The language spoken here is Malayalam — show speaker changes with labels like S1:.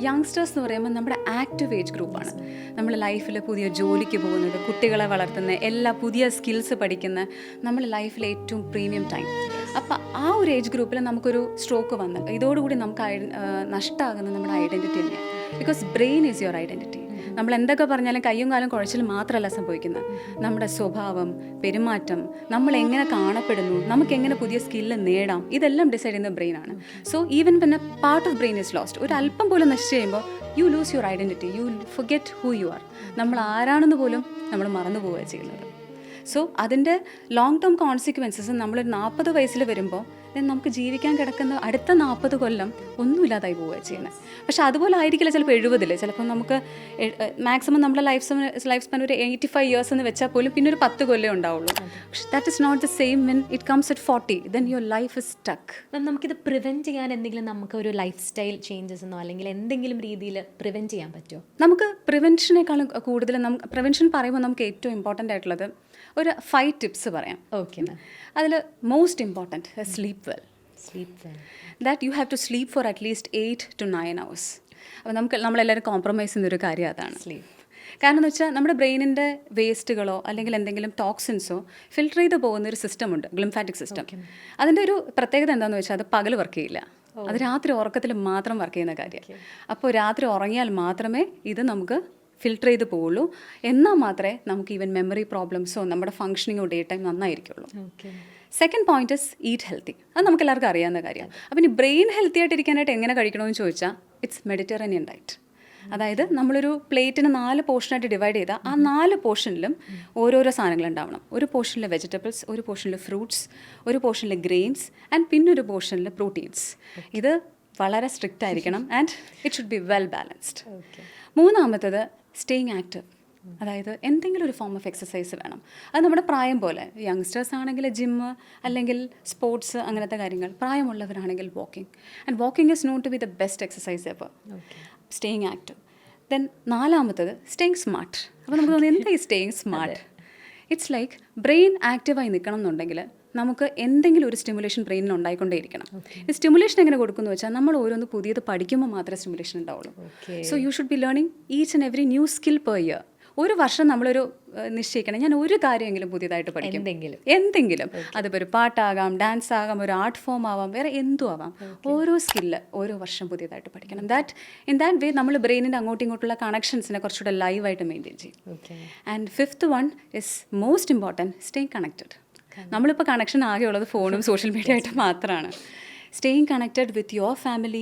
S1: യങ്സ്റ്റേഴ്സ് എന്ന് പറയുമ്പോൾ നമ്മുടെ ആക്റ്റീവ് ഏജ് ഗ്രൂപ്പാണ്. നമ്മൾ ലൈഫിൽ പുതിയ ജോലിക്ക് പോകുന്നത്, കുട്ടികളെ വളർത്തുന്ന, എല്ലാ പുതിയ സ്കിൽസ് പഠിക്കുന്ന, നമ്മുടെ ലൈഫിലെ ഏറ്റവും പ്രീമിയം ടൈം. അപ്പം ആ ഒരു ഏജ് ഗ്രൂപ്പിൽ നമുക്കൊരു സ്ട്രോക്ക് വന്നാൽ ഇതോടുകൂടി നമുക്ക് നഷ്ടമാകുന്നത് നമ്മുടെ ഐഡൻറ്റിറ്റി തന്നെയാണ്. Because brain is your identity. നമ്മൾ എന്തൊക്കെ പറഞ്ഞാലും കയ്യും കാലം കുഴച്ചിൽ മാത്രമല്ല സംഭവിക്കുന്നത്. നമ്മുടെ സ്വഭാവം, പെരുമാറ്റം, നമ്മൾ എങ്ങനെ കാണപ്പെടുന്നു, നമുക്ക് എങ്ങനെ പുതിയ സ്കില്ല് നേടാം, ഇതെല്ലാം ഡിസൈഡ് ചെയ്യുന്ന ബ്രെയിനാണ്. സോ ഈവൻ പിന്നെ part of brain is lost. ഒരു അല്പം പോലും നശിച്ചു കഴിയുമ്പോൾ you lose your identity, you forget who you are. നമ്മൾ ആരാണെന്ന് പോലും നമ്മൾ മറന്നു പോവുകയാണ് ചെയ്യുന്നത്. സോ അതിൻ്റെ ലോങ് ടേം കോൺസിക്വൻസസ് നമ്മളൊരു 40 വയസ്സിൽ വരുമ്പോൾ നമുക്ക് ജീവിക്കാൻ കിടക്കുന്ന അടുത്ത 40 കൊല്ലം ഒന്നുമില്ലാതായി പോവുക ചെയ്യണം. പക്ഷെ അതുപോലെ ആയിരിക്കില്ല ചിലപ്പോൾ 70. ചിലപ്പോൾ നമുക്ക് മാക്സിമം നമ്മുടെ ലൈഫ് സ്പാൻ ഒരു 85 ഇയേഴ്സ് എന്ന് വെച്ചാൽ പോലും പിന്നെ ഒരു 10 കൊല്ലം ഉണ്ടാവുള്ളൂ. പക്ഷെ that is not the same when it comes at 40. Then your life is stuck.
S2: നമുക്കിത് പ്രിവെൻറ്റ് ചെയ്യാൻ എന്തെങ്കിലും നമുക്ക് ഒരു ലൈഫ് സ്റ്റൈൽ ചേഞ്ചസ് എന്നോ അല്ലെങ്കിൽ എന്തെങ്കിലും രീതിയിൽ പ്രിവെൻറ്റ് ചെയ്യാൻ പറ്റുമോ?
S1: നമുക്ക് പ്രിവെൻഷനേക്കാളും കൂടുതൽ പ്രിവെൻഷൻ പറയുമ്പോൾ നമുക്ക് ഏറ്റവും ഇമ്പോർട്ടൻ്റ് ആയിട്ടുള്ളത് ഒരു 5 ടിപ്സ് പറയാം.
S2: Okay ma'am.
S1: അതിൽ most important sleep well. That you have to sleep for at least 8 to 9 hours. അപ്പോൾ നമ്മളെല്ലാവരും കോംപ്രമൈസ് ചെയ്യുന്നൊരു കാര്യം അതാണ് സ്ലീപ്പ്. കാരണം എന്ന് വെച്ചാൽ നമ്മുടെ ബ്രെയിനിൻ്റെ വേസ്റ്റുകളോ അല്ലെങ്കിൽ എന്തെങ്കിലും ടോക്സിൻസോ ഫിൽട്ടർ ചെയ്ത് പോകുന്നൊരു സിസ്റ്റമുണ്ട്, ഗ്ലിംഫാറ്റിക് സിസ്റ്റം. അതിൻ്റെ ഒരു പ്രത്യേകത എന്താണെന്ന് വെച്ചാൽ അത് പകൽ വർക്ക് ചെയ്യില്ല, അത് രാത്രി ഉറക്കത്തിൽ മാത്രം വർക്ക് ചെയ്യുന്ന കാര്യം. അപ്പോൾ രാത്രി ഉറങ്ങിയാൽ മാത്രമേ ഇത് നമുക്ക് ഫിൽട്ടർ ചെയ്ത് പോവുള്ളൂ. എന്നാൽ മാത്രമേ നമുക്ക് ഈവൻ മെമ്മറി പ്രോബ്ലംസോ നമ്മുടെ ഫങ്ഷനിങ്ങോ ഡേ ടൈം നന്നായിരിക്കുള്ളൂ. Second point is eat healthy. അത് നമുക്ക് എല്ലാവർക്കും അറിയാവുന്ന കാര്യമാണ്. അപ്പം ഇനി ബ്രെയിൻ ഹെൽത്തി ആയിട്ടിരിക്കാനായിട്ട് എങ്ങനെ കഴിക്കണമെന്ന് ചോദിച്ചാൽ ഇറ്റ്സ് മെഡിറ്ററേനിയൻ ഡയറ്റ്. അതായത് നമ്മളൊരു പ്ലേറ്റിന് 4 പോർഷനായിട്ട് ഡിവൈഡ് ചെയ്താൽ ആ 4 പോർഷനിലും ഓരോരോ സാധനങ്ങൾ ഉണ്ടാവണം. ഒരു പോർഷനിൽ വെജിറ്റബിൾസ്, ഒരു പോർഷനിൽ ഫ്രൂട്ട്സ്, ഒരു പോർഷനിൽ ഗ്രെയിൻസ് ആൻഡ് പിന്നൊരു പോർഷനിൽ പ്രോട്ടീൻസ്. ഇത് വളരെ സ്ട്രിക്റ്റ് ആയിരിക്കണം and it should be well balanced. മൂന്നാമത്തത് സ്റ്റേയിങ് ആക്റ്റീവ്. അതായത് എന്തെങ്കിലും ഒരു ഫോം ഓഫ് എക്സസൈസ് വേണം. അത് നമ്മുടെ പ്രായം പോലെ, യങ്സ്റ്റേഴ്സ് ആണെങ്കിൽ ജിമ്മ് അല്ലെങ്കിൽ സ്പോർട്സ് അങ്ങനത്തെ കാര്യങ്ങൾ, പ്രായമുള്ളവരാണെങ്കിൽ walking. And walking is not to be the best exercise ever. Staying active. Then നാലാമത്തത് സ്റ്റേയിങ് സ്മാർട്ട്. അപ്പോൾ നമുക്ക് തോന്നുന്നു എന്താ ഈ staying smart? It's like brain ആക്റ്റീവായി നിൽക്കണം എന്നുണ്ടെങ്കിൽ നമുക്ക് എന്തെങ്കിലും ഒരു സ്റ്റിമുലേഷൻ ബ്രെയിനിൽ ഉണ്ടായിക്കൊണ്ടേയിരിക്കണം. ഈ സ്റ്റിമുലേഷൻ എങ്ങനെ കൊടുക്കുന്നു വെച്ചാൽ നമ്മൾ ഓരോന്ന് പുതിയത് പഠിക്കുമ്പോൾ മാത്രമേ സ്റ്റിമുലേഷൻ ഉണ്ടാവുള്ളൂ. So you should be learning each and every new skill per year. ഒരു വർഷം നമ്മളൊരു നിശ്ചയിക്കണം, ഞാൻ ഒരു കാര്യമെങ്കിലും പുതിയതായിട്ട് പഠിക്കും, എന്തെങ്കിലും. അതിപ്പോൾ ഒരു പാട്ടാകാം, ഡാൻസ് ആകാം, ഒരു ആർട്ട് ഫോം ആവാം, വേറെ എന്തും ആവാം. ഓരോ സ്കില്ല് ഓരോ വർഷം പുതിയതായിട്ട് പഠിക്കണം. ഇൻ ദാറ്റ് വേ നമ്മൾ ബ്രെയിനിൻ്റെ അങ്ങോട്ടും ഇങ്ങോട്ടുള്ള കണക്ഷൻസിനെ കുറച്ചുകൂടെ ലൈവായിട്ട് മെയിൻറ്റെയിൻ ചെയ്യും. And fifth one is most important, staying connected. നമ്മളിപ്പോൾ കണക്ഷൻ ആകെയുള്ളത് ഫോണും സോഷ്യൽ മീഡിയ ആയിട്ട് മാത്രമാണ്. Staying connected with your family,